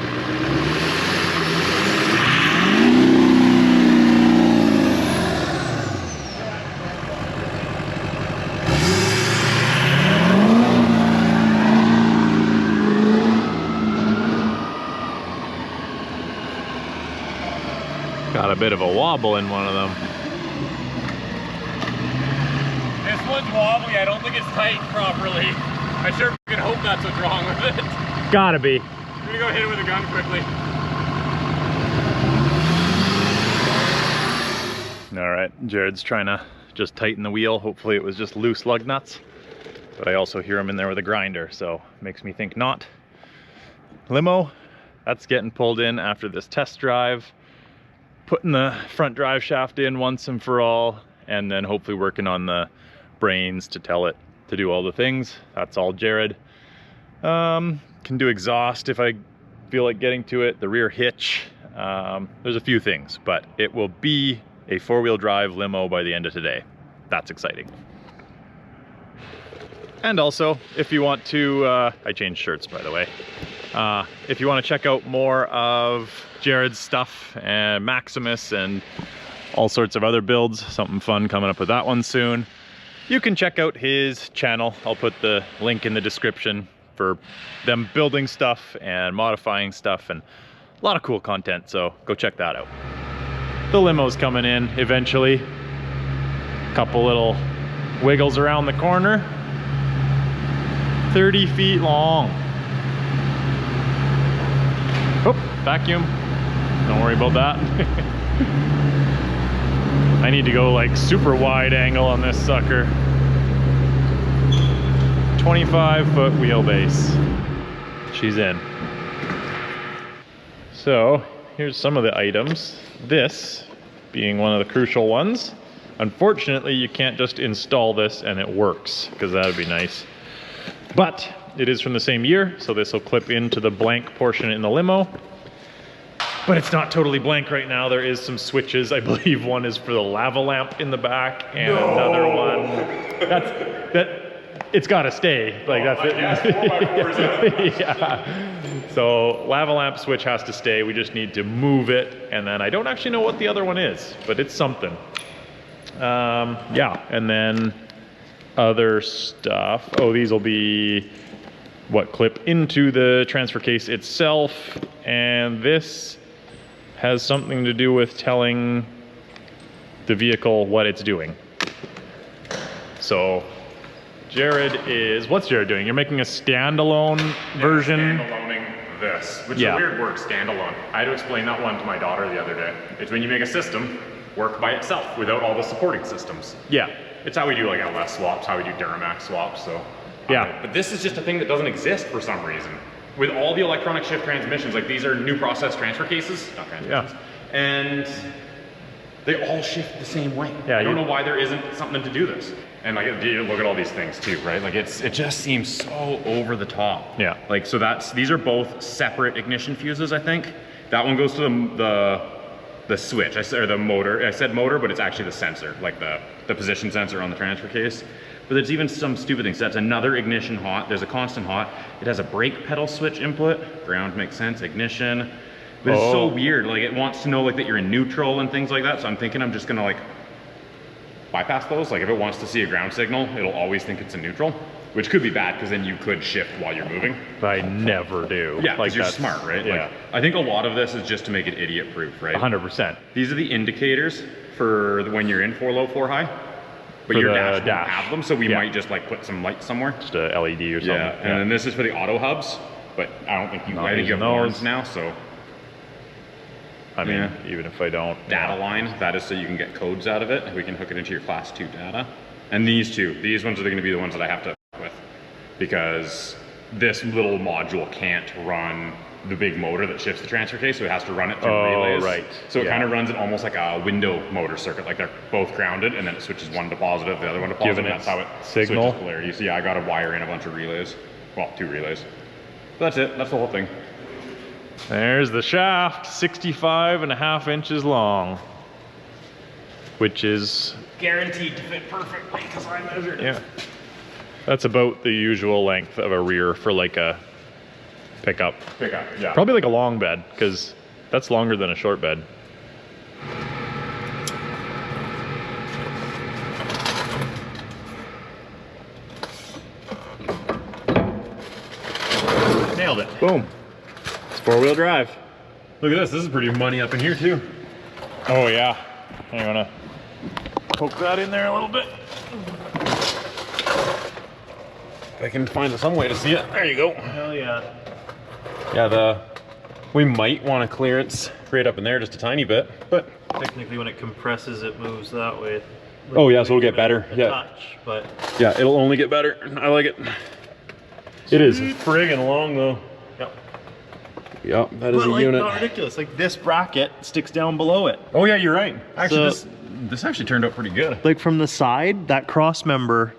Got a bit of a wobble in one of them. This one's wobbly. I don't think it's tight properly. I sure can hope that's what's wrong with it. Gotta be. I'm gonna go hit it with a gun quickly. All right, Jared's trying to just tighten the wheel. Hopefully it was just loose lug nuts, but I also hear him in there with a grinder, so makes me think not. Limo, that's getting pulled in after this test drive, putting the front drive shaft in once and for all, and then hopefully working on the brains to tell it to do all the things. That's all Jared. Can do exhaust if I feel like getting to it, the rear hitch. There's a few things, but it will be a 4-wheel drive limo by the end of today. That's exciting. And also, if you want to, I changed shirts by the way. If you want to check out more of Jared's stuff and Maximus and all sorts of other builds, something fun coming up with that one soon, you can check out his channel. I'll put the link in the description for them building stuff and modifying stuff and a lot of cool content, so go check that out. The limo's coming in eventually. Couple little wiggles around the corner. 30 feet long. Oh, vacuum. Don't worry about that. I need to go like super wide angle on this sucker. 25-foot wheelbase. She's in. So here's some of the items. This being one of the crucial ones. Unfortunately, you can't just install this and it works, because that would be nice. But It is from the same year, so this will clip into the blank portion in the limo. But it's not totally blank right now. There is some switches. I believe one is for the lava lamp in the back, and another one. It's got to stay. Like that's it. Yeah. So lava lamp switch has to stay. We just need to move it, and then I don't actually know what the other one is, but it's something. Yeah, and then other stuff. Oh, these will be what clip into the transfer case itself, and this has something to do with telling the vehicle what it's doing. So Jared is, what's Jared doing? You're making a standalone version? Standaloning this, which is a weird word, standalone. I had to explain that one to my daughter the other day. It's when you make a system work by itself without all the supporting systems. Yeah. It's how we do like LS swaps, how we do Duramax swaps, so. Yeah. But this is just a thing that doesn't exist for some reason. With all the electronic shift transmissions, like these are new process transfer cases, not transmissions, and they all shift the same way. Yeah, I don't know why there isn't something to do this. And like, you look at all these things too, right? Like it just seems so over the top. Yeah. Like, so these are both separate ignition fuses, I think. That one goes to the switch, or the motor. I said motor, but it's actually the sensor, like the position sensor on the transfer case. But there's even some stupid things. That's another ignition hot. There's a constant hot. It has a brake pedal switch input. Ground makes sense. Ignition. But it's so weird. Like it wants to know like that you're in neutral and things like that. So I'm thinking I'm just gonna like bypass those. Like if it wants to see a ground signal, it'll always think it's in neutral, which could be bad because then you could shift while you're moving. I never do. Yeah, like you're smart, right? Yeah. Like, I think a lot of this is just to make it idiot proof, right? 100%. These are the indicators for when you're in 4 low, 4 high. But For your the dash won't dash. have them, so we might just like put some lights somewhere. Just a LED or something. Yeah, and then this is for the auto hubs, but I don't think you, I think you have horns now, so. I mean, even if I don't. Data line, that is so you can get codes out of it. We can hook it into your class 2 data. And these ones are gonna be the ones that I have to with, because this little module can't run the big motor that shifts the transfer case, so it has to run it through relays. Right. So it kind of runs it almost like a window motor circuit, like they're both grounded, and then it switches one to positive, the other one to positive, and that's how it signal. switches polarity. So yeah, I got to wire in a bunch of relays. Well, 2 relays. But that's it, that's the whole thing. There's the shaft, 65.5 inches long, which is Guaranteed to fit perfectly, because I measured it. yeah. That's about the usual length of a rear for like a pickup. Yeah. Probably like a long bed, because that's longer than a short bed. Nailed it. Boom. It's 4-wheel drive. Look at this is pretty money up in here too. Oh yeah. You wanna poke that in there a little bit? If I can find some way to see it. There you go. Hell yeah. Yeah, we might want a clearance right up in there just a tiny bit, but Technically, when it compresses, it moves that way. oh yeah, so it'll get better. A Yeah, touch, but yeah, it'll only get better. I like it. It is friggin' long though. yep. Yep, that is But a like, unit. not ridiculous. Like this bracket sticks down below it. Oh yeah, you're right. Actually, So- this actually turned out pretty good. Like from the side, that cross member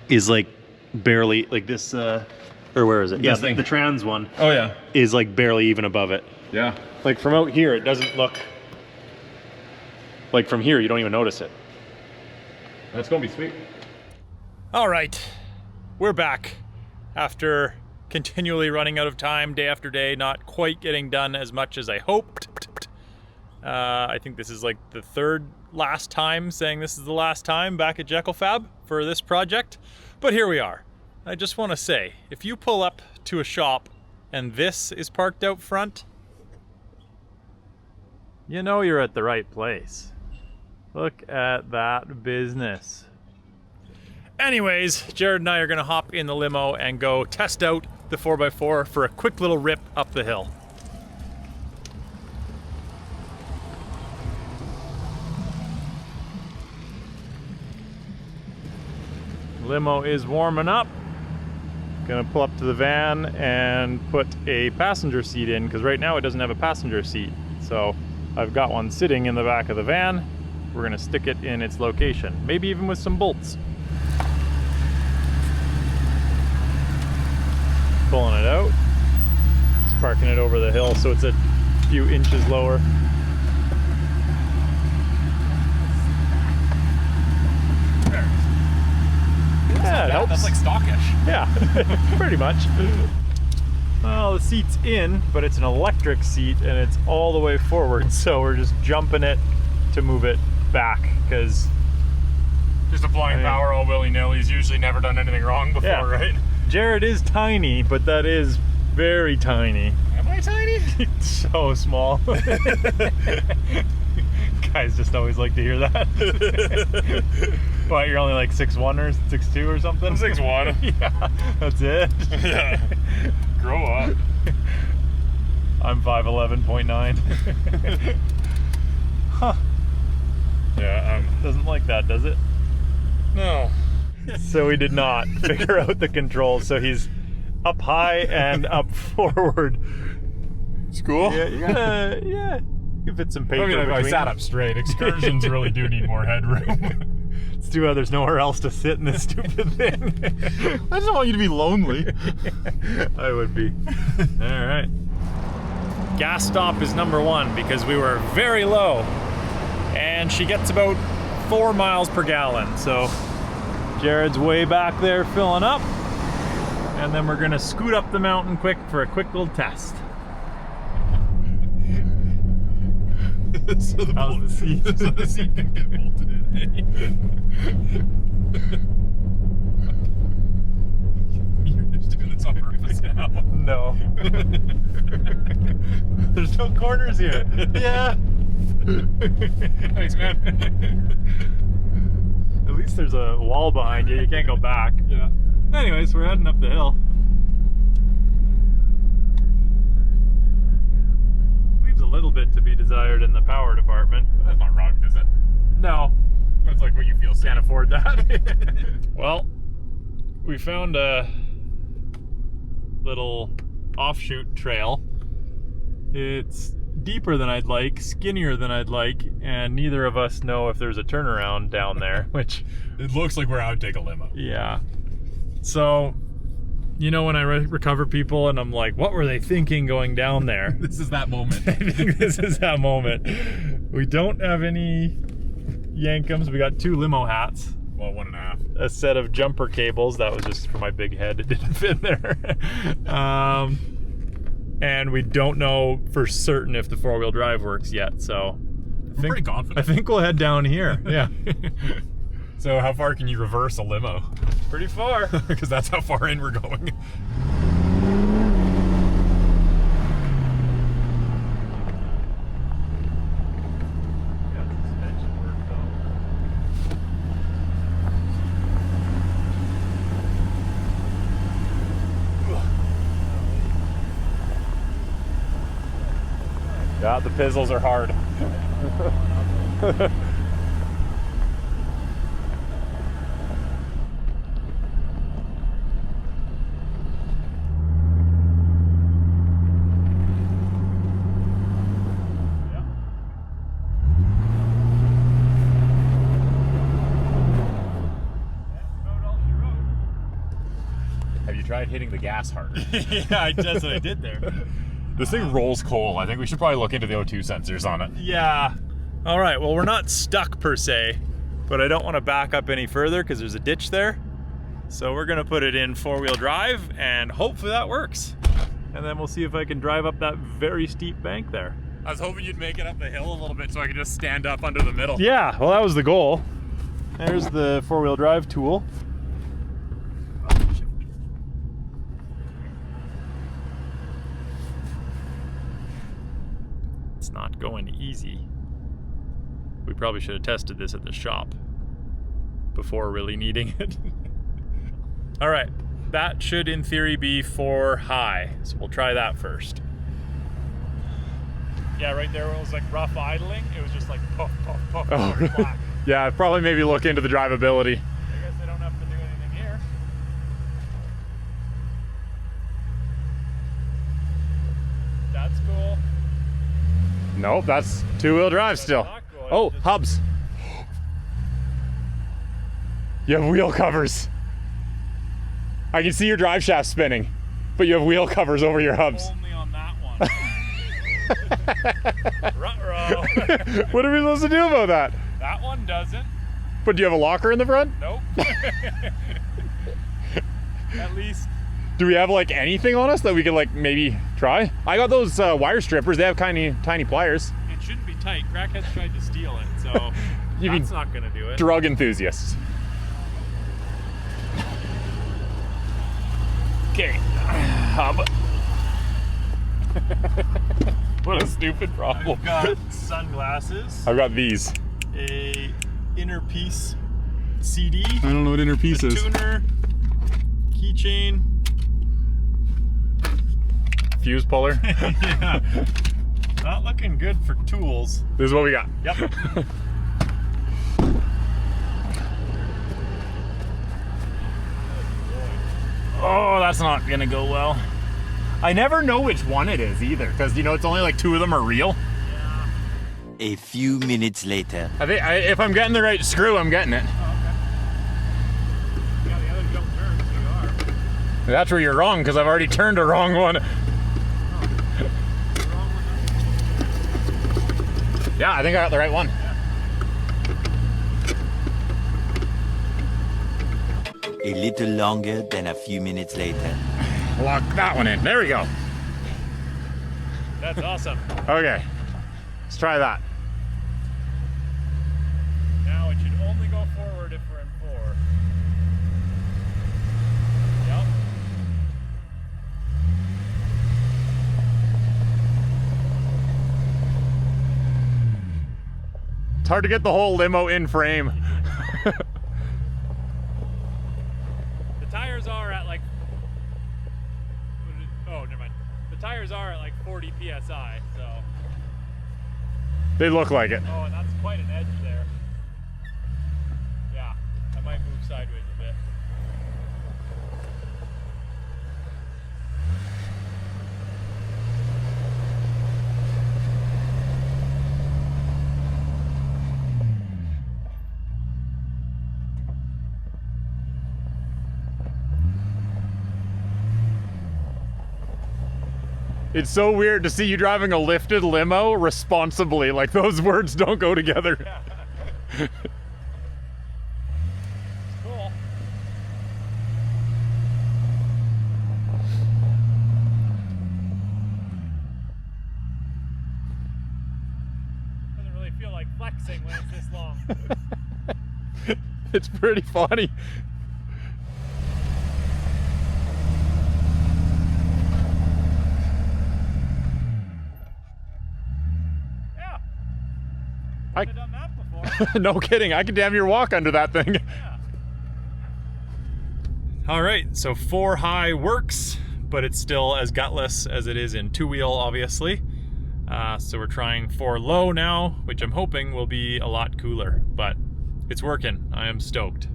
is like barely like this. Or where is it? Yeah, This thing. the trans one Oh yeah. is like barely even above it. Yeah. Like from out here, it doesn't look like from here, you don't even notice it. That's gonna be sweet. All right, we're back after continually running out of time day after day, not quite getting done as much as I hoped. I think this is like the 3rd last time saying this is the last time back at Jekyll Fab for this project, but here we are. I just want to say, if you pull up to a shop and this is parked out front, you know you're at the right place. Look at that business. Anyways, Jared and I are gonna hop in the limo and go test out the 4x4 for a quick little rip up the hill. Limo is warming up. Gonna pull up to the van and put a passenger seat in, because right now it doesn't have a passenger seat. So I've got one sitting in the back of the van. We're gonna stick it in its location, maybe even with some bolts. parking it over the hill, so it's a few inches lower. Yeah, it helps. That's like stockish. Yeah, pretty much. Well, the seat's in, but it's an electric seat and it's all the way forward, so we're just jumping it to move it back, because Just applying power all willy-nilly. He's usually never done anything wrong before, yeah. right? Jared is tiny, but that is very tiny. Am I tiny? So small. Guys just always like to hear that. What, you're only like 6'1" or 6'2" or something? I'm 6'1". Yeah, that's it. Yeah. Grow up. I'm 5'11.9". Huh. Yeah, Doesn't like that, does it? no. So we did not figure out the controls. So he's up high and up forward. It's cool. Yeah, you gotta, yeah. You can fit some paper I mean, if I between. sat up straight. Excursions really do need more headroom. It's too bad there's nowhere else to sit in this stupid thing. I just don't want you to be lonely. I would be. All right. Gas stop is number one because we were very low. And she gets about 4 miles per gallon. So Jared's way back there filling up. And then we're gonna scoot up the mountain quick for a quick little test. So How's the seat? So the seat can get bolted in. You're just doing this on purpose now. No. There's no corners here. Yeah. Thanks, man. At least there's a wall behind you. You can't go back. Yeah. Anyways, we're heading up the hill. Leaves a little bit to be desired in the power department. That's not wrong, is it? No, That's like what you feel. can't afford that. Well, we found a little offshoot trail. It's deeper than I'd like, skinnier than I'd like, and neither of us know if there's a turnaround down there, which... It looks like we're out to take a limo. Yeah. So, you know when I recover people and I'm like, what were they thinking going down there? This is that moment. I think this is that moment. We don't have any Yankums. We got 2 limo hats. Well, 1.5. A set of jumper cables. That was just for my big head. It didn't fit there. And we don't know for certain if the 4-wheel drive works yet. So I'm pretty confident. I think we'll head down here. Yeah. So how far can you reverse a limo? Pretty far. Because that's how far in we're going. Yeah, the pizzles are hard. Have you tried hitting the gas harder? Yeah, that's what I did there. This thing rolls coal. I think we should probably look into the O2 sensors on it. Yeah. All right, well, we're not stuck per se, but I don't want to back up any further because there's a ditch there. So we're gonna put it in 4-wheel drive and hopefully that works. And then we'll see if I can drive up that very steep bank there. I was hoping you'd make it up the hill a little bit so I could just stand up under the middle. Yeah, well, that was the goal. There's the 4-wheel drive tool. It's not going easy. We probably should have tested this at the shop before really needing it. All right, that should in theory be for high, so we'll try that first. Yeah, right there where it was like rough idling, it was just like puff, puff, puff, Oh, puff, really? flat. Yeah, probably maybe look into the drivability. I guess they don't have to do anything here. That's cool. Nope, that's 2-wheel drive still. not cool, Oh, it's just- hubs. You have wheel covers. I can see your drive shaft spinning, but you have wheel covers over your hubs. Only on that one. Ruh-roh. What are we supposed to do about that? That one doesn't. But do you have a locker in the front? Nope. At least. Do we have like anything on us that we could like maybe try? I got those wire strippers. They have tiny pliers. It shouldn't be tight. Crackheads tried to steal it, so You mean that's not gonna do it. drug enthusiasts. Okay. What a stupid problem. I've got sunglasses, I've got these. a inner piece CD, I don't know what inner piece a is. tuner, keychain. Fuse puller. Yeah. Not looking good for tools. This is what we got. Yep. Oh, that's not gonna go well. I never know which one it is either, because you know it's only like 2 of them are real. A few minutes later. I think if I'm getting the right screw, I'm getting it. Yeah, the others don't turn, so you are. That's where you're wrong, because I've already turned a wrong one. Yeah, I think I got the right one. A little longer than a few minutes later. Lock that one in. There we go. That's awesome. Okay, let's try that. Now it should only go forward if we're in 4. Yep. It's hard to get the whole limo in frame. The tires are at like, oh, never mind. The tires are at like 40 PSI, so. They look like it. Oh, and that's quite an edge there. Yeah, I might move sideways a bit. It's so weird to see you driving a lifted limo responsibly. Like those words don't go together. Yeah. Cool. Doesn't really feel like flexing when it's this long. It's pretty funny. Yeah. I- I've done that before. No kidding. I could damn near walk under that thing. Yeah. All right, so 4 high works, but it's still as gutless as it is in 2-wheel, obviously. So we're trying 4 low now, which I'm hoping will be a lot cooler, but it's working. I am stoked.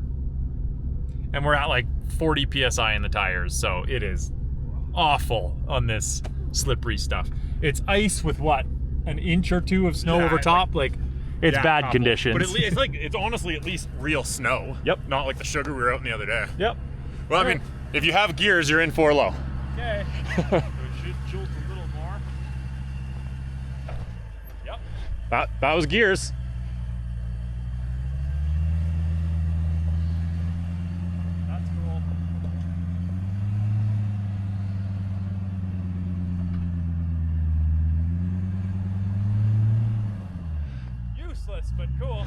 And we're at like 40 PSI in the tires, so it is awful on this slippery stuff. It's ice with what, an inch or 2 of snow Yeah, over top? Like, it's Yeah, bad awful. conditions. But it's like, it's honestly at least real snow. Yep. Not like the sugar we were out in the other day. Yep. Well, I mean, if you have gears, you're in 4 low. Okay. So it should jolt a little more. Yep. That was gears. That's cool. Useless, but cool.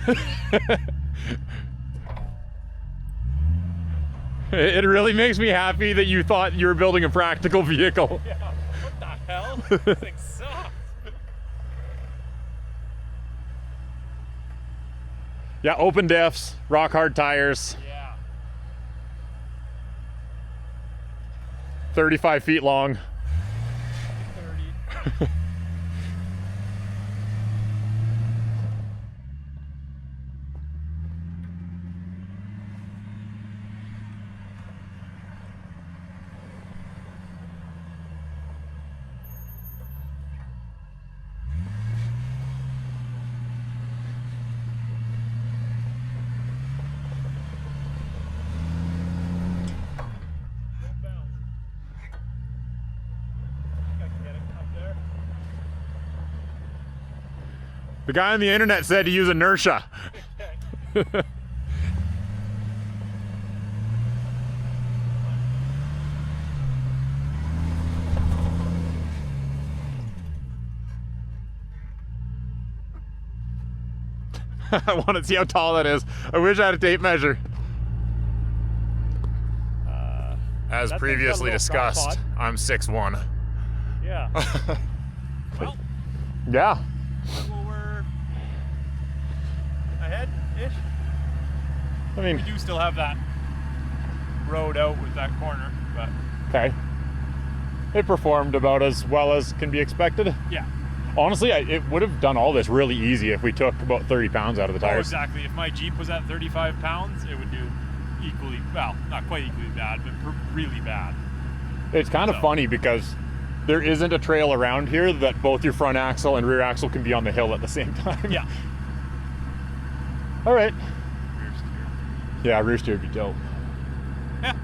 It really makes me happy that you thought you were building a practical vehicle. Yeah. What the hell? This thing sucks. Yeah, open diffs, rock hard tires, Yeah. 35 feet long. 30. Don't bounce. I think I can get it up there. The guy on the internet said to use inertia. I want to see how tall that is. I wish I had a tape measure. As previously discussed, I'm 6'1". Yeah. Well, Yeah. well, we're ahead-ish. I mean, We do still have that road out with that corner, but okay. It performed about as well as can be expected. yeah. Honestly, it would have done all this really easy if we took about 30 pounds out of the Oh, tires. exactly. If my Jeep was at 35 pounds, it would do equally, well, not quite equally bad, but really bad. It's kind of funny because there isn't a trail around here that both your front axle and rear axle can be on the hill at the same time. Yeah. All right. Rear steer. Yeah, rear steer would be dope. Yeah.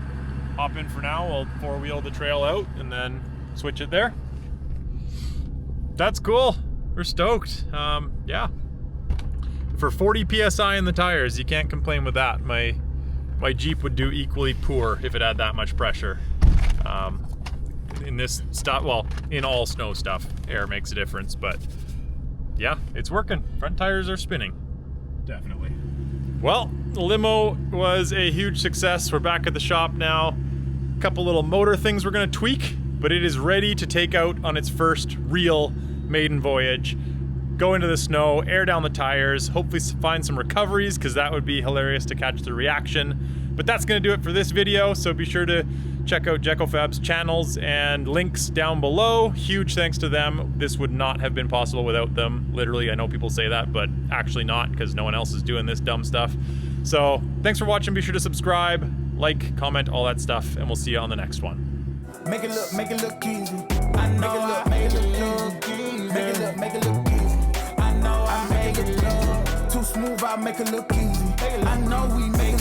Hop in for now. We'll four-wheel the trail out and then switch it there. That's cool. We're stoked. Yeah. For 40 PSI in the tires, you can't complain with that. My Jeep would do equally poor if it had that much pressure. In this stuff, well, in all snow stuff, air makes a difference, but yeah, it's working. Front tires are spinning. Definitely. Well, the limo was a huge success. We're back at the shop now. A couple little motor things we're gonna tweak, but it is ready to take out on its first real maiden voyage. Go into the snow, air down the tires, hopefully find some recoveries, because that would be hilarious to catch the reaction. But that's gonna do it for this video, so be sure to check out JecoFab's channels and links down below. Huge thanks to them. This would not have been possible without them. Literally, I know people say that, but actually not, because no one else is doing this dumb stuff. So thanks for watching. Be sure to subscribe, like, comment, all that stuff, and we'll see you on the next one. Make it look easy. I know make it look easy. Make it look easy. I know I make it look too smooth. I make it look easy. I know we make